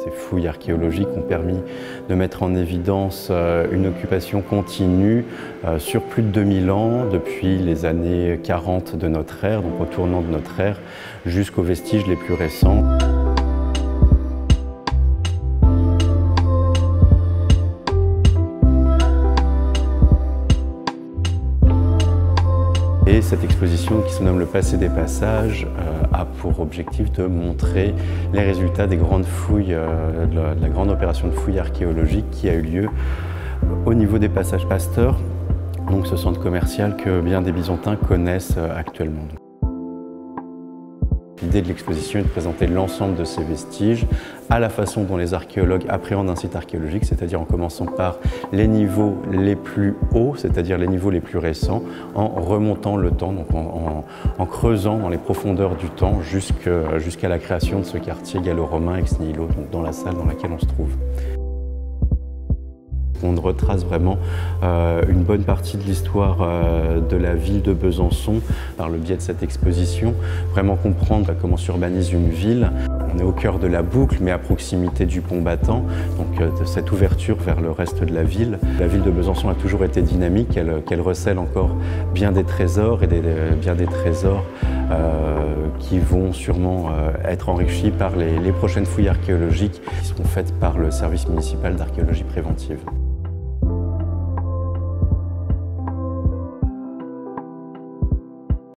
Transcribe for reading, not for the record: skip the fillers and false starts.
Ces fouilles archéologiques ont permis de mettre en évidence une occupation continue sur plus de 2000 ans, depuis les années 40 de notre ère, donc au tournant de notre ère, jusqu'aux vestiges les plus récents. Et cette exposition qui se nomme Le Passé des Passages a pour objectif de montrer les résultats des grandes fouilles, de la grande opération de fouilles archéologiques qui a eu lieu au niveau des passages Pasteur, donc ce centre commercial que bien des Byzantins connaissent actuellement. L'idée de l'exposition est de présenter l'ensemble de ces vestiges à la façon dont les archéologues appréhendent un site archéologique, c'est-à-dire en commençant par les niveaux les plus hauts, c'est-à-dire les niveaux les plus récents, en remontant le temps, donc en creusant dans les profondeurs du temps jusqu'à la création de ce quartier gallo-romain ex nihilo, donc dans la salle dans laquelle on se trouve. On retrace vraiment une bonne partie de l'histoire de la ville de Besançon par le biais de cette exposition. Vraiment comprendre comment s'urbanise une ville. On est au cœur de la boucle, mais à proximité du pont battant, donc de cette ouverture vers le reste de la ville. La ville de Besançon a toujours été dynamique, qu'elle recèle encore bien des trésors et bien des trésors qui vont sûrement être enrichis par les prochaines fouilles archéologiques qui seront faites par le service municipal d'archéologie préventive.